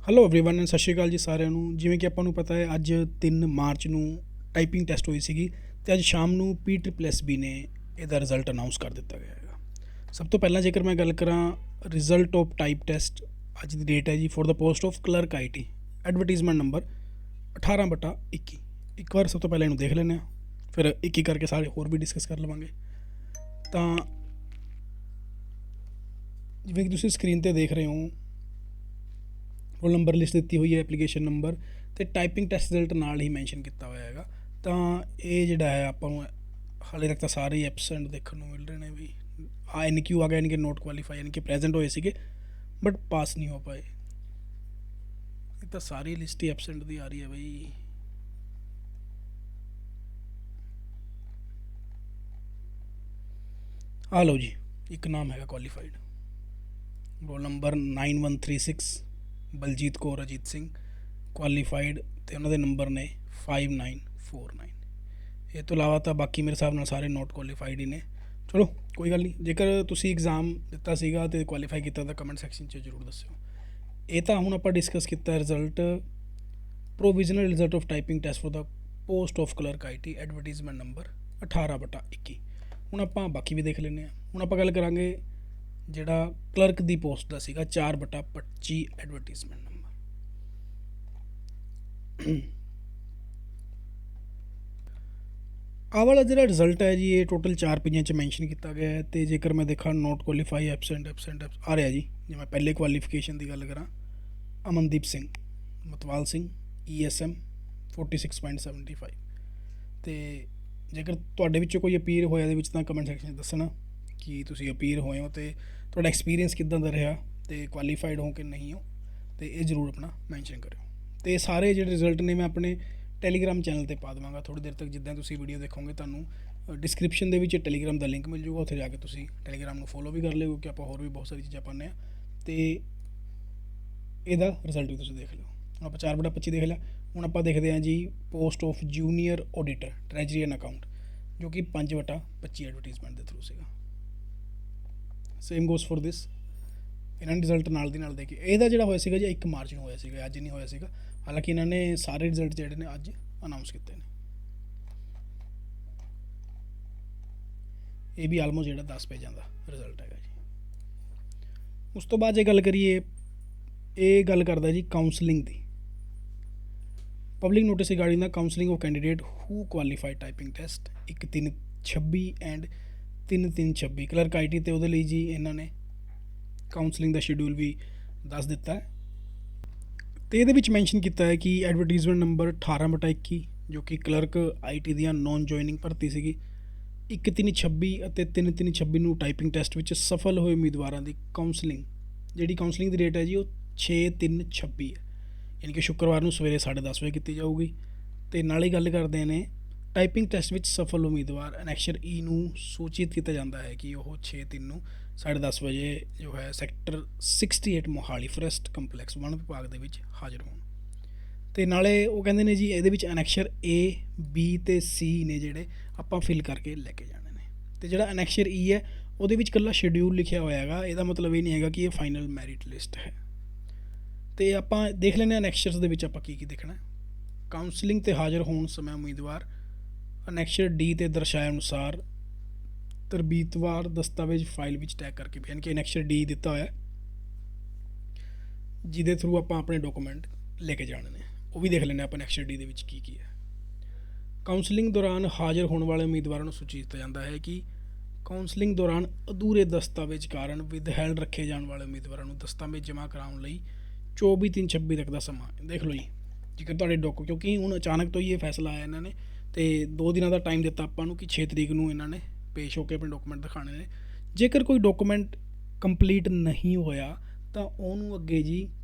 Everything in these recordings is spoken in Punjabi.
ਹੈਲੋ एवरीवन ਸਤਿ ਸ਼੍ਰੀ ਅਕਾਲ ਜੀ ਸਾਰਿਆਂ ਨੂੰ। ਜਿਵੇਂ ਕਿ ਆਪਾਂ ਨੂੰ ਪਤਾ ਹੈ ਅੱਜ 3 ਮਾਰਚ ਨੂੰ ਟਾਈਪਿੰਗ ਟੈਸਟ ਹੋਈ ਸੀਗੀ ਅਤੇ ਅੱਜ ਸ਼ਾਮ ਨੂੰ PSSB ਨੇ ਇਹਦਾ ਰਿਜ਼ਲਟ ਅਨਾਊਂਸ ਕਰ ਦਿੱਤਾ ਗਿਆ ਹੈਗਾ। ਸਭ ਤੋਂ ਪਹਿਲਾਂ ਜੇਕਰ ਮੈਂ ਗੱਲ ਕਰਾਂ ਰਿਜ਼ਲਟ ਆਫ ਟਾਈਪ ਟੈਸਟ, ਅੱਜ ਦੀ ਡੇਟ ਹੈ ਜੀ for the post of clerk IT, advertisement number 18/21। ਇੱਕ ਵਾਰ ਸਭ ਤੋਂ ਪਹਿਲਾਂ ਇਹਨੂੰ ਦੇਖ ਲੈਂਦੇ ਹਾਂ, ਫਿਰ ਇੱਕ ਇੱਕ ਕਰਕੇ ਸਾਰੇ ਹੋਰ ਵੀ ਡਿਸਕਸ ਕਰ ਲਵਾਂਗੇ। ਤਾਂ ਜਿਵੇਂ ਕਿ ਤੁਸੀਂ ਸਕਰੀਨ 'ਤੇ ਦੇਖ ਰਹੇ ਹੋ, ਰੋਲ ਨੰਬਰ ਲਿਸਟ ਦਿੱਤੀ ਹੋਈ ਹੈ, ਐਪਲੀਕੇਸ਼ਨ ਨੰਬਰ ਅਤੇ ਟਾਈਪਿੰਗ ਟੈਸਟ ਰਿਜ਼ਲਟ ਨਾਲ ਹੀ ਮੈਂਸ਼ਨ ਕੀਤਾ ਹੋਇਆ ਹੈਗਾ। ਤਾਂ ਇਹ ਜਿਹੜਾ ਹੈ ਆਪਾਂ ਨੂੰ ਹਾਲੇ ਤੱਕ ਤਾਂ ਸਾਰੇ ਹੀ ਐਬਸੈਂਟ ਦੇਖਣ ਨੂੰ ਮਿਲ ਰਹੇ ਨੇ ਵੀ NQ ਆ ਗਿਆ, ਯਾਨੀ ਕਿ ਨੋਟ ਕੁਆਲੀਫਾਈ, ਯਾਨੀ ਕਿ ਪ੍ਰੈਜ਼ੈਂਟ ਹੋਏ ਸੀਗੇ ਬਟ ਪਾਸ ਨਹੀਂ ਹੋ ਪਾਏ। ਇਹ ਤਾਂ ਸਾਰੀ ਲਿਸਟ ਹੀ ਐਬਸੈਂਟ ਦੀ ਆ ਰਹੀ ਹੈ ਬਈ। ਆ ਲਓ ਜੀ, ਇੱਕ ਨਾਮ ਹੈਗਾ qualified, roll number 9136, Baljit Kaur Ajit Singh, qualified, ਅਤੇ ਉਹਨਾਂ ਦੇ ਨੰਬਰ ਨੇ 5949। ਇਹ ਤੋਂ ਇਲਾਵਾ ਤਾਂ ਬਾਕੀ ਮੇਰੇ ਹਿਸਾਬ ਨਾਲ ਸਾਰੇ ਨੋਟ ਕੁਆਲੀਫਾਈਡ ਹੀ ਨੇ। ਚਲੋ ਕੋਈ ਗੱਲ ਨਹੀਂ, ਜੇਕਰ ਤੁਸੀਂ ਐਗਜ਼ਾਮ ਦਿੱਤਾ ਸੀਗਾ ਅਤੇ ਕੁਆਲੀਫਾਈ ਕੀਤਾ ਤਾਂ ਕਮੈਂਟ ਸੈਕਸ਼ਨ 'ਚ ਜ਼ਰੂਰ ਦੱਸਿਓ। ਇਹ ਤਾਂ ਹੁਣ ਆਪਾਂ ਡਿਸਕਸ ਕੀਤਾ result, provisional result of typing test for the post of clerk IT, advertisement number 18/21। ਹੁਣ ਆਪਾਂ ਬਾਕੀ ਵੀ ਦੇਖ ਲੈਂਦੇ ਹਾਂ। ਹੁਣ ਆਪਾਂ ਗੱਲ ਕਰਾਂਗੇ ਜਿਹੜਾ ਕਲਰਕ ਦੀ ਪੋਸਟ ਦਾ ਸੀਗਾ 4/25 ਐਡਵਰਟੀਜ਼ਮੈਂਟ ਨੰਬਰ। ਆਹ ਵਾਲਾ ਜਿਹੜਾ ਰਿਜ਼ਲਟ ਹੈ ਜੀ, ਇਹ ਟੋਟਲ 4 ਪੇਜਾਂ 'ਚ ਮੈਂਸ਼ਨ ਕੀਤਾ ਗਿਆ ਹੈ। ਅਤੇ ਜੇਕਰ ਮੈਂ ਦੇਖਾਂ ਨੋਟ ਕੁਆਲੀਫਾਈ, ਐਬਸੈਂਟ ਆ ਰਿਹਾ ਜੀ। ਜੇ ਮੈਂ ਪਹਿਲੇ ਕੁਆਲੀਫਿਕੇਸ਼ਨ ਦੀ ਗੱਲ ਕਰਾਂ, ਅਮਨਦੀਪ ਸਿੰਘ, ਮਤਵਾਲ ਸਿੰਘ, ESM 46.75। ਅਤੇ ਜੇਕਰ ਤੁਹਾਡੇ ਵਿੱਚੋਂ ਕੋਈ ਅਪੀਅਰ ਹੋਇਆ ਇਹਦੇ ਵਿੱਚ ਤਾਂ ਕਮੈਂਟ ਸੈਕਸ਼ਨ 'ਚ ਦੱਸਣਾ ਕਿ ਤੁਸੀਂ ਅਪੀਅਰ ਹੋਏ ਹੋ ਅਤੇ ਤੁਹਾਡਾ ਐਕਸਪੀਰੀਅੰਸ ਕਿੱਦਾਂ ਦਾ ਰਿਹਾ ਅਤੇ ਕੁਆਲੀਫਾਈਡ ਹੋ ਕਿ ਨਹੀਂ ਹੋ, ਅਤੇ ਇਹ ਜ਼ਰੂਰ ਆਪਣਾ ਮੈਂਸ਼ਨ ਕਰਿਓ। ਅਤੇ ਸਾਰੇ ਜਿਹੜੇ ਰਿਜ਼ਲਟ ਨੇ ਮੈਂ ਆਪਣੇ ਟੈਲੀਗ੍ਰਾਮ ਚੈਨਲ 'ਤੇ ਪਾ ਦੇਵਾਂਗਾ ਥੋੜ੍ਹੀ ਦੇਰ ਤੱਕ। ਜਿੱਦਾਂ ਤੁਸੀਂ ਵੀਡੀਓ ਦੇਖੋਗੇ ਤੁਹਾਨੂੰ ਡਿਸਕ੍ਰਿਪਸ਼ਨ ਦੇ ਵਿੱਚ ਟੈਲੀਗ੍ਰਾਮ ਦਾ ਲਿੰਕ ਮਿਲ ਜੂਗਾ, ਉੱਥੇ ਜਾ ਕੇ ਤੁਸੀਂ ਟੈਲੀਗ੍ਰਾਮ ਨੂੰ ਫੋਲੋ ਵੀ ਕਰ ਲਿਓ ਕਿਉਂਕਿ ਆਪਾਂ ਹੋਰ ਵੀ ਬਹੁਤ ਸਾਰੀ ਚੀਜ਼ਾਂ ਪਾਉਂਦੇ ਹਾਂ। ਅਤੇ ਇਹਦਾ ਰਿਜ਼ਲਟ ਵੀ ਤੁਸੀਂ ਦੇਖ ਲਿਓ। ਹੁਣ ਆਪਾਂ 4/25 ਦੇਖ ਲਿਆ। ਹੁਣ ਆਪਾਂ ਦੇਖਦੇ ਹਾਂ ਜੀ post of junior auditor treasury and account, ਜੋ ਕਿ 5/25 ਐਡਵਰਟੀਜ਼ਮੈਂਟ ਦੇ ਥਰੂ ਸੀਗਾ। ਸੇਮ ਗੋਸ ਫॉर ਦਿਸ, ਇਹਨਾਂ ਨੇ ਰਿਜ਼ਲਟ ਨਾਲ ਦੀ ਨਾਲ ਦੇ ਕੇ ਇਹਦਾ ਜਿਹੜਾ ਹੋਇਆ ਸੀਗਾ ਜੀ 1 ਮਾਰਚ ਨੂੰ ਹੋਇਆ ਸੀਗਾ, ਅੱਜ ਨਹੀਂ ਹੋਇਆ ਸੀਗਾ। ਹਾਲਾਂਕਿ ਇਹਨਾਂ ਨੇ ਸਾਰੇ ਰਿਜ਼ਲਟ ਜਿਹੜੇ ਨੇ ਅੱਜ ਅਨਾਊਂਸ ਕੀਤੇ ਨੇ। ਇਹ ਵੀ ਆਲਮੋਸਟ ਜਿਹੜਾ 10 ਪੇਜਾਂ ਦਾ ਰਿਜ਼ਲਟ ਹੈਗਾ ਜੀ। ਉਸ ਤੋਂ ਬਾਅਦ ਜੇ ਗੱਲ ਕਰੀਏ, ਇਹ ਗੱਲ ਕਰਦਾ ਜੀ counselling the. Public notice regarding the counselling of candidate who qualified typing test 1/3/26 and 3/3/26 clerk IT, ਅਤੇ ਉਹਦੇ ਲਈ ਜੀ ਇਹਨਾਂ ਨੇ ਕਾਉਂਸਲਿੰਗ ਦਾ ਸ਼ਡਿਊਲ ਵੀ ਦੱਸ ਦਿੱਤਾ ਹੈ। ਅਤੇ ਇਹਦੇ ਵਿੱਚ ਮੈਂਸ਼ਨ ਕੀਤਾ ਹੈ ਕਿ ਐਡਵਰਟੀਜ਼ਮੈਂਟ ਨੰਬਰ 18/21, ਜੋ ਕਿ ਕਲਰਕ IT ਦੀਆਂ ਨੌਨ ਜੁਆਇਨਿੰਗ ਭਰਤੀ ਸੀਗੀ, 1/3/26 ਅਤੇ 3/3/26 ਨੂੰ ਟਾਈਪਿੰਗ ਟੈਸਟ ਵਿੱਚ ਸਫਲ ਹੋਏ ਉਮੀਦਵਾਰਾਂ ਦੀ ਕਾਉਂਸਲਿੰਗ, ਜਿਹੜੀ ਕਾਉਂਸਲਿੰਗ ਦੀ ਡੇਟ ਹੈ ਜੀ ਉਹ 6/3/26 ਹੈ, ਯਾਨੀ ਕਿ ਸ਼ੁੱਕਰਵਾਰ ਨੂੰ ਸਵੇਰੇ 10:30 ਵਜੇ ਕੀਤੀ ਜਾਊਗੀ। ਅਤੇ ਨਾਲ ਹੀ ਗੱਲ ਕਰਦੇ ਨੇ ਟਾਈਪਿੰਗ ਟੈਸਟ ਵਿੱਚ ਸਫਲ ਉਮੀਦਵਾਰ ਅਨੈਕਸ਼ਰ E ਨੂੰ ਸੂਚਿਤ ਕੀਤਾ ਜਾਂਦਾ ਹੈ ਕਿ ਉਹ 6/3 ਨੂੰ 10:30 ਵਜੇ ਜੋ ਹੈ ਸੈਕਟਰ 68 ਮੋਹਾਲੀ ਫੋਰੈਸਟ ਕੰਪਲੈਕਸ ਵਣ ਵਿਭਾਗ ਦੇ ਵਿੱਚ ਹਾਜ਼ਰ ਹੋਣ। ਅਤੇ ਨਾਲੇ ਉਹ ਕਹਿੰਦੇ ਨੇ ਜੀ ਇਹਦੇ ਵਿੱਚ ਅਨੈਕਸ਼ਰ A, B ਅਤੇ C ਨੇ ਜਿਹੜੇ ਆਪਾਂ ਫਿਲ ਕਰਕੇ ਲੈ ਕੇ ਜਾਣੇ ਨੇ। ਅਤੇ ਜਿਹੜਾ ਅਨੈਕਸ਼ਰ E ਹੈ ਉਹਦੇ ਵਿੱਚ ਇਕੱਲਾ ਸ਼ਡਿਊਲ ਲਿਖਿਆ ਹੋਇਆ ਹੈਗਾ, ਇਹਦਾ ਮਤਲਬ ਇਹ ਨਹੀਂ ਹੈਗਾ ਕਿ ਇਹ ਫਾਈਨਲ ਮੈਰਿਟ ਲਿਸਟ ਹੈ। ਅਤੇ ਆਪਾਂ ਦੇਖ ਲੈਂਦੇ ਹਾਂ ਅਨੈਕਸ਼ਰਸ ਦੇ ਵਿੱਚ ਆਪਾਂ ਕੀ ਕੀ ਦੇਖਣਾ। ਕਾਉਂਸਲਿੰਗ 'ਤੇ ਹਾਜ਼ਰ ਹੋਣ ਸਮੇਂ ਉਮੀਦਵਾਰ ਅਨੈਕਸ਼ਰ D 'ਤੇ ਦਰਸਾਏ ਅਨੁਸਾਰ ਤਰਬੀਤਵਾਰ ਦਸਤਾਵੇਜ਼ ਫਾਈਲ ਵਿੱਚ ਟੈਗ ਕਰਕੇ, ਯਾਨੀ ਕਿ ਅਨੈਕਸ਼ਰ D ਦਿੱਤਾ ਹੋਇਆ ਜਿਹਦੇ ਥਰੂ ਆਪਾਂ ਆਪਣੇ ਡਾਕੂਮੈਂਟ ਲੈ ਕੇ ਜਾਣੇ ਨੇ, ਉਹ ਵੀ ਦੇਖ ਲੈਂਦੇ ਆਪਾਂ ਅਨੈਕਸ਼ਰ D ਦੇ ਵਿੱਚ ਕੀ ਕੀ ਹੈ। ਕਾਉਂਸਲਿੰਗ ਦੌਰਾਨ ਹਾਜ਼ਰ ਹੋਣ ਵਾਲੇ ਉਮੀਦਵਾਰਾਂ ਨੂੰ ਸੂਚਿਤ ਕੀਤਾ ਜਾਂਦਾ ਹੈ ਕਿ ਕਾਉਂਸਲਿੰਗ ਦੌਰਾਨ ਅਧੂਰੇ ਦਸਤਾਵੇਜ਼ ਕਾਰਨ ਵਿਦਹੈਲਡ ਰੱਖੇ ਜਾਣ ਵਾਲੇ ਉਮੀਦਵਾਰਾਂ ਨੂੰ ਦਸਤਾਵੇਜ਼ ਜਮ੍ਹਾਂ ਕਰਾਉਣ ਲਈ 24/3/26 ਤੱਕ ਦਾ ਸਮਾਂ। ਦੇਖ ਲਓ ਜੀ, ਜੇਕਰ ਤੁਹਾਡੇ ਕਿਉਂਕਿ ਹੁਣ ਅਚਾਨਕ ਤੋਂ ਹੀ ਇਹ ਫੈਸਲਾ ਆਇਆ ਇਹਨਾਂ ਨੇ, ਅਤੇ 2 ਦਿਨਾਂ ਦਾ ਟਾਈਮ ਦਿੱਤਾ ਆਪਾਂ ਨੂੰ ਕਿ 6 ਤਰੀਕ ਨੂੰ ਇਹਨਾਂ ਨੇ ਪੇਸ਼ ਹੋ ਕੇ ਆਪਣੇ ਡਾਕੂਮੈਂਟ ਦਿਖਾਣੇ ਨੇ। ਜੇਕਰ ਕੋਈ ਡਾਕੂਮੈਂਟ ਕੰਪਲੀਟ ਨਹੀਂ ਹੋਇਆ ਤਾਂ ਉਹਨੂੰ ਅੱਗੇ ਜੀ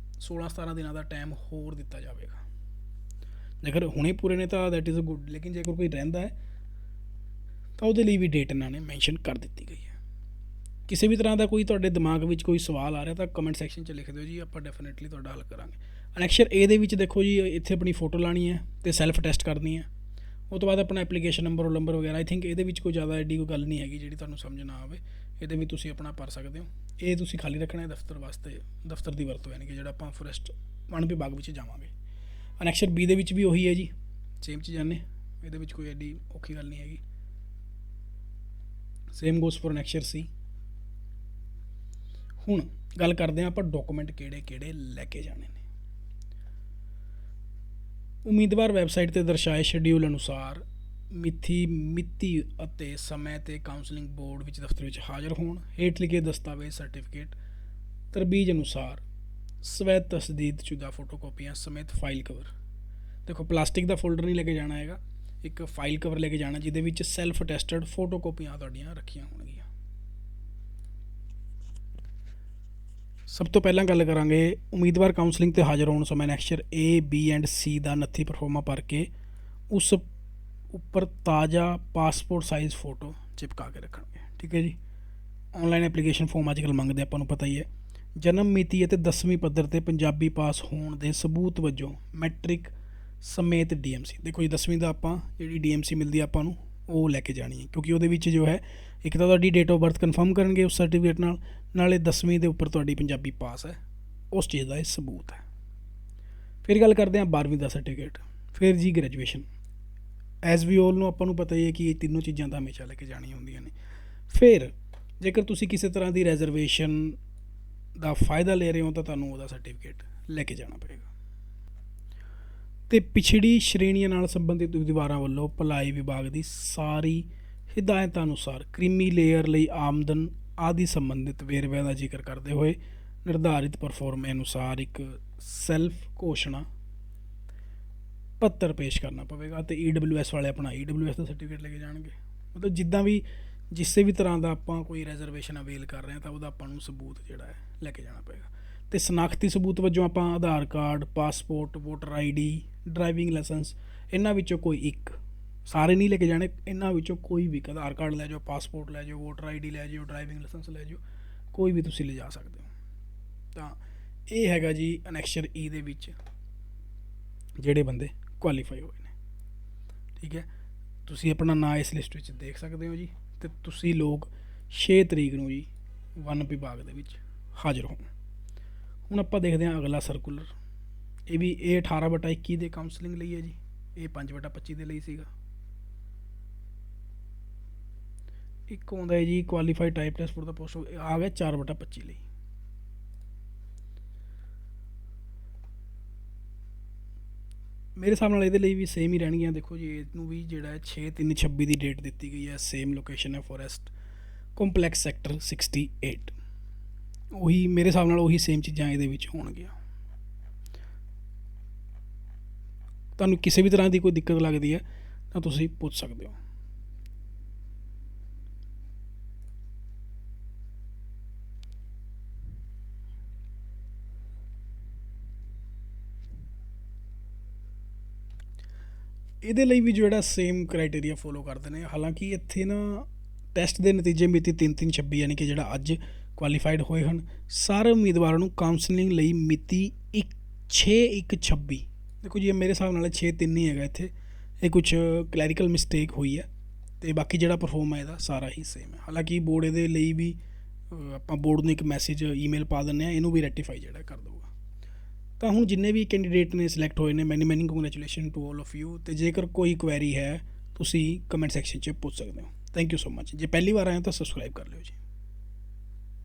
16-17 ਦਿਨਾਂ ਦਾ ਟਾਈਮ ਹੋਰ ਦਿੱਤਾ ਜਾਵੇਗਾ। ਜੇਕਰ ਹੁਣੇ ਪੂਰੇ ਨੇ ਤਾਂ ਦੈਟ ਇਜ਼ ਅ ਗੁੱਡ, ਲੇਕਿਨ ਜੇਕਰ ਕੋਈ ਰਹਿੰਦਾ ਹੈ ਤਾਂ ਉਹਦੇ ਲਈ ਵੀ ਡੇਟ ਇਹਨਾਂ ਨੇ ਮੈਂਸ਼ਨ ਕਰ ਦਿੱਤੀ ਗਈ ਹੈ। ਕਿਸੇ ਵੀ ਤਰ੍ਹਾਂ ਦਾ ਕੋਈ ਤੁਹਾਡੇ ਦਿਮਾਗ ਵਿੱਚ ਕੋਈ ਸਵਾਲ ਆ ਰਿਹਾ ਤਾਂ ਕਮੈਂਟ ਸੈਕਸ਼ਨ 'ਚ ਲਿਖ ਦਿਓ ਜੀ, ਆਪਾਂ ਡੈਫੀਨੇਟਲੀ ਤੁਹਾਡਾ ਹੱਲ ਕਰਾਂਗੇ। ਅਨੈਕਸ਼ਰ A ਦੇ ਵਿੱਚ ਦੇਖੋ ਜੀ, ਇੱਥੇ ਆਪਣੀ ਫੋਟੋ ਲਾਉਣੀ ਹੈ ਅਤੇ ਸੈਲਫ ਟੈਸਟ ਕਰਨੀ ਹੈ। ਉਹ ਤੋਂ ਬਾਅਦ ਆਪਣਾ ਐਪਲੀਕੇਸ਼ਨ ਨੰਬਰ, ਰੋਲ ਨੰਬਰ ਵਗੈਰਾ। ਆਈ ਥਿੰਕ ਇਹਦੇ ਵਿੱਚ ਕੋਈ ਜ਼ਿਆਦਾ ਐਡੀ ਕੋਈ ਗੱਲ ਨਹੀਂ ਹੈਗੀ ਜਿਹੜੀ ਤੁਹਾਨੂੰ ਸਮਝ ਨਾ ਆਵੇ, ਇਹਦੇ ਵੀ ਤੁਸੀਂ ਆਪਣਾ ਭਰ ਸਕਦੇ ਹੋ। ਇਹ ਤੁਸੀਂ ਖਾਲੀ ਰੱਖਣਾ ਹੈ ਦਫ਼ਤਰ ਵਾਸਤੇ, ਦਫ਼ਤਰ ਦੀ ਵਰਤੋਂ, ਯਾਨੀ ਕਿ ਜਿਹੜਾ ਆਪਾਂ ਫੋਰੈਸਟ ਵਣ ਵਿਭਾਗ ਵਿੱਚ ਜਾਵਾਂਗੇ। ਅਨੈਕਸ਼ਰ ਬੀ ਦੇ ਵਿੱਚ ਵੀ ਉਹੀ ਹੈ ਜੀ, ਸੇਮ ਚੀਜ਼ਾਂ ਨੇ, ਇਹਦੇ ਵਿੱਚ ਕੋਈ ਐਡੀ ਔਖੀ ਗੱਲ ਨਹੀਂ ਹੈਗੀ। ਸੇਮ ਗੋਸ ਫॉर ਅਨੈਕਸ਼ਰ ਸੀ। ਹੁਣ ਗੱਲ ਕਰਦੇ ਹਾਂ ਆਪਾਂ ਡਾਕੂਮੈਂਟ ਕਿਹੜੇ ਕਿਹੜੇ ਲੈ ਕੇ ਜਾਣੇ ਨੇ। ਉਮੀਦਵਾਰ ਵੈਬਸਾਈਟ 'ਤੇ ਦਰਸਾਏ ਸ਼ਡਿਊਲ ਅਨੁਸਾਰ ਮਿਤੀ ਅਤੇ ਸਮੇਂ 'ਤੇ ਕਾਉਂਸਲਿੰਗ ਬੋਰਡ ਵਿੱਚ ਦਫ਼ਤਰ ਵਿੱਚ ਹਾਜ਼ਰ ਹੋਣ। ਹੇਠ ਲਿਖੇ ਦਸਤਾਵੇਜ਼ ਸਰਟੀਫਿਕੇਟ ਤਰਬੀਜ ਅਨੁਸਾਰ ਸਵੈ ਤਸਦੀਦਸ਼ੁਦਾ ਫੋਟੋਕਾਪੀਆਂ ਸਮੇਤ ਫਾਈਲ ਕਵਰ। ਦੇਖੋ ਪਲਾਸਟਿਕ ਦਾ ਫੋਲਡਰ ਨਹੀਂ ਲੈ ਕੇ ਜਾਣਾ ਹੈਗਾ, ਇੱਕ ਫਾਈਲ ਕਵਰ ਲੈ ਕੇ ਜਾਣਾ ਜਿਹਦੇ ਵਿੱਚ ਸੈਲਫ ਅਟੈਸਟਡ ਫੋਟੋਕਾਪੀਆਂ ਤੁਹਾਡੀਆਂ ਰੱਖੀਆਂ ਹੋਣਗੀਆਂ। ਸਭ ਤੋਂ ਪਹਿਲਾਂ ਗੱਲ ਕਰਾਂਗੇ ਉਮੀਦਵਾਰ ਕਾਉਂਸਲਿੰਗ 'ਤੇ ਹਾਜ਼ਰ ਹੋਣ ਸਮੇਂ ਅਨੈਕਸ਼ਰ A, B ਐਂਡ C ਦਾ ਨੱਥੀ ਪਰਫੋਰਮਾ ਭਰ ਕੇ ਉਸ ਉੱਪਰ ਤਾਜ਼ਾ ਪਾਸਪੋਰਟ ਸਾਈਜ਼ ਫੋਟੋ ਚਿਪਕਾ ਕੇ ਰੱਖਣਗੇ। ਠੀਕ ਹੈ ਜੀ। ਔਨਲਾਈਨ ਐਪਲੀਕੇਸ਼ਨ ਫਾਰਮ ਅੱਜ ਕੱਲ੍ਹ ਮੰਗਦੇ, ਆਪਾਂ ਨੂੰ ਪਤਾ ਹੀ ਹੈ। ਜਨਮ ਮਿਤੀ ਅਤੇ 10ਵੀਂ ਪੱਧਰ 'ਤੇ ਪੰਜਾਬੀ ਪਾਸ ਹੋਣ ਦੇ ਸਬੂਤ ਵਜੋਂ ਮੈਟ੍ਰਿਕ ਸਮੇਤ DMC। ਦੇਖੋ ਜੀ 10ਵੀਂ ਦਾ ਆਪਾਂ ਜਿਹੜੀ DMC ਮਿਲਦੀ ਆਪਾਂ ਨੂੰ ਉਹ ਲੈ ਕੇ ਜਾਣੀ ਹੈ, ਕਿਉਂਕਿ ਉਹਦੇ ਵਿੱਚ ਜੋ ਹੈ ਇੱਕ ਤਾਂ ਤੁਹਾਡੀ ਡੇਟ ਆਫ ਬਰਥ ਕਨਫਰਮ ਕਰਨਗੇ ਉਸ ਸਰਟੀਫਿਕੇਟ ਨਾਲ, ਨਾਲੇ 10ਵੀਂ ਦੇ ਉੱਪਰ ਤੁਹਾਡੀ ਪੰਜਾਬੀ ਪਾਸ ਹੈ, ਉਸ ਚੀਜ਼ ਦਾ ਇਹ ਸਬੂਤ ਹੈ। ਫਿਰ ਗੱਲ ਕਰਦੇ ਹਾਂ 12ਵੀਂ ਦਾ ਸਰਟੀਫਿਕੇਟ। ਫਿਰ ਜੀ ਗ੍ਰੈਜੂਏਸ਼ਨ। ਐਜ਼ ਵੀ ਆਲ ਨੂੰ ਆਪਾਂ ਨੂੰ ਪਤਾ ਹੀ ਹੈ ਕਿ ਇਹ ਤਿੰਨੋਂ ਚੀਜ਼ਾਂ ਤਾਂ ਹਮੇਸ਼ਾ ਲੈ ਕੇ ਜਾਣੀਆਂ ਹੁੰਦੀਆਂ ਨੇ। ਫਿਰ ਜੇਕਰ ਤੁਸੀਂ ਕਿਸੇ ਤਰ੍ਹਾਂ ਦੀ ਰਿਜ਼ਰਵੇਸ਼ਨ ਦਾ ਫਾਇਦਾ ਲੈ ਰਹੇ ਹੋ ਤਾਂ ਤੁਹਾਨੂੰ ਉਹਦਾ ਸਰਟੀਫਿਕੇਟ ਲੈ ਕੇ ਜਾਣਾ ਪਏਗਾ। ਅਤੇ ਪਿਛੜੀ ਸ਼੍ਰੇਣੀਆਂ ਨਾਲ ਸੰਬੰਧਿਤ ਉਮੀਦਵਾਰਾਂ ਵੱਲੋਂ ਭਲਾਈ ਵਿਭਾਗ ਦੀ ਸਾਰੀ ਹਿਦਾਇਤਾਂ ਅਨੁਸਾਰ ਕ੍ਰੀਮੀ ਲੇਅਰ ਲਈ ਆਮਦਨ ਆਦਿ ਸੰਬੰਧਿਤ ਵੇਰਵਿਆਂ ਦਾ ਜ਼ਿਕਰ ਕਰਦੇ ਹੋਏ ਨਿਰਧਾਰਿਤ ਪਰਫੋਰਮੇ ਅਨੁਸਾਰ ਇੱਕ ਸੈਲਫ ਘੋਸ਼ਣਾ ਪੱਤਰ ਪੇਸ਼ ਕਰਨਾ ਪਵੇਗਾ। ਅਤੇ EWS ਵਾਲੇ ਆਪਣਾ EWS ਦਾ ਸਰਟੀਫਿਕੇਟ ਲੈ ਕੇ ਜਾਣਗੇ। ਮਤਲਬ ਜਿੱਦਾਂ ਵੀ ਕਿਸੇ ਵੀ ਤਰ੍ਹਾਂ ਦਾ ਆਪਾਂ ਕੋਈ ਰਿਜ਼ਰਵੇਸ਼ਨ ਅਵੇਲ ਕਰ ਰਹੇ ਹਾਂ ਤਾਂ ਉਹਦਾ ਆਪਾਂ ਨੂੰ ਸਬੂਤ ਜਿਹੜਾ ਹੈ ਲੈ ਕੇ ਜਾਣਾ ਪਏਗਾ। ਅਤੇ ਸ਼ਨਾਖਤੀ ਸਬੂਤ ਵਜੋਂ ਆਪਾਂ Aadhaar card, passport, voter ID, driving licence, ਇਹਨਾਂ ਵਿੱਚੋਂ ਕੋਈ ਇੱਕ, ਸਾਰੇ ਨਹੀਂ ਲੈ ਕੇ ਜਾਣੇ, ਇਹਨਾਂ ਵਿੱਚੋਂ ਕੋਈ ਵੀ, ਆਧਾਰ ਕਾਰਡ ਲੈ ਜਾਓ, ਪਾਸਪੋਰਟ ਲੈ ਜਾਓ, ਵੋਟਰ ID ਲੈ ਜਾਓ, ਡਰਾਈਵਿੰਗ ਲਾਇਸੈਂਸ ਲੈ ਜਾਓ, ਕੋਈ ਵੀ ਤੁਸੀਂ ਲਿਜਾ ਸਕਦੇ ਹੋ। ਤਾਂ ਇਹ ਹੈਗਾ ਜੀ ਅਨੈਕਸ਼ਰ E ਦੇ ਵਿੱਚ ਜਿਹੜੇ ਬੰਦੇ ਕੁਆਲੀਫਾਈ ਹੋਏ ਨੇ। ਠੀਕ ਹੈ, ਤੁਸੀਂ ਆਪਣਾ ਨਾਂ ਇਸ ਲਿਸਟ ਵਿੱਚ ਦੇਖ ਸਕਦੇ ਹੋ ਜੀ। ਅਤੇ ਤੁਸੀਂ ਲੋਕ 6 ਤਰੀਕ ਨੂੰ ਜੀ ਵਨ ਵਿਭਾਗ ਦੇ ਵਿੱਚ ਹਾਜ਼ਰ ਹੋ। ਹੁਣ ਆਪਾਂ ਦੇਖਦੇ ਹਾਂ ਅਗਲਾ ਸਰਕੂਲਰ। ਇਹ 18/21 ਦੇ ਕਾਉਂਸਲਿੰਗ ਲਈ ਹੈ ਜੀ, ਇਹ 5/25 ਦੇ ਲਈ ਸੀਗਾ। ਇੱਕ ਆਉਂਦਾ ਹੈ ਜੀ qualified type test for the post, ਆ ਗਿਆ 4/25 ਲਈ। ਮੇਰੇ ਹਿਸਾਬ ਨਾਲ ਇਹਦੇ ਲਈ ਵੀ ਸੇਮ ਹੀ ਰਹਿਣਗੀਆਂ। ਦੇਖੋ ਜੀ ਇਹਨੂੰ ਵੀ ਜਿਹੜਾ ਹੈ 6/3/26 ਦੀ ਡੇਟ ਦਿੱਤੀ ਗਈ ਹੈ। ਸੇਮ ਲੋਕੇਸ਼ਨ ਹੈ ਫੋਰੈਸਟ ਕੰਪਲੈਕਸ ਸੈਕਟਰ 68। ਉਹੀ ਮੇਰੇ ਹਿਸਾਬ ਨਾਲ ਉਹੀ ਸੇਮ ਚੀਜ਼ਾਂ ਇਹਦੇ ਵਿੱਚ ਹੋਣਗੀਆਂ। ਤੁਹਾਨੂੰ ਕਿਸੇ ਵੀ ਤਰ੍ਹਾਂ ਦੀ ਕੋਈ ਦਿੱਕਤ ਲੱਗਦੀ ਹੈ ਤਾਂ ਤੁਸੀਂ ਪੁੱਛ ਸਕਦੇ ਹੋ। ਇਹਦੇ ਲਈ ਵੀ ਜਿਹੜਾ ਸੇਮ ਕ੍ਰਾਈਟੇਰੀਆ ਫੋਲੋ ਕਰਦੇ ਨੇ। ਹਾਲਾਂਕਿ ਇੱਥੇ ਨਾ ਟੈਸਟ ਦੇ ਨਤੀਜੇ ਮਿਤੀ 3/3/26 ਯਾਨੀ ਕਿ ਜਿਹੜਾ ਅੱਜ ਕੁਆਲੀਫਾਈਡ ਹੋਏ ਹਨ, ਸਾਰੇ ਉਮੀਦਵਾਰਾਂ ਨੂੰ ਕਾਉਂਸਲਿੰਗ ਲਈ ਮਿਤੀ 6/1/26। ਦੇਖੋ ਜੀ ਮੇਰੇ ਹਿਸਾਬ ਨਾਲ 6/3 ਹੀ ਹੈਗਾ ਇੱਥੇ, ਇਹ ਕੁਛ ਕਲੈਰੀਕਲ ਮਿਸਟੇਕ ਹੋਈ ਹੈ। ਅਤੇ ਬਾਕੀ ਜਿਹੜਾ ਪਰਫੋਰਮ ਹੈ ਇਹਦਾ ਸਾਰਾ ਹੀ ਸੇਮ ਹੈ। ਹਾਲਾਂਕਿ ਬੋਰਡ ਇਹਦੇ ਲਈ ਵੀ ਆਪਾਂ ਬੋਰਡ ਨੂੰ ਇੱਕ ਮੈਸੇਜ ਈਮੇਲ ਪਾ ਦਿੰਦੇ ਹਾਂ, ਇਹਨੂੰ ਵੀ ਰੈਕਟੀਫਾਈ ਜਿਹੜਾ ਕਰ ਦਊਗਾ। ਤਾਂ ਹੁਣ ਜਿੰਨੇ ਵੀ ਕੈਂਡੀਡੇਟ ਨੇ ਸਿਲੈਕਟ ਹੋਏ ਨੇ, ਮੈਨੀ ਕੰਗਰੈਚੁਲੇਸ਼ਨ ਟੂ ਆਲ ਆਫ ਯੂ। ਅਤੇ ਜੇਕਰ ਕੋਈ ਕੁਐਰੀ ਹੈ ਤੁਸੀਂ ਕਮੈਂਟ ਸੈਕਸ਼ਨ 'ਚ ਪੁੱਛ ਸਕਦੇ ਹੋ। Thank you so much. ਜੇ ਪਹਿਲੀ ਵਾਰ ਆਏ ਹੋ ਤਾਂ ਸਬਸਕ੍ਰਾਈਬ ਕਰ ਲਿਓ ਜੀ।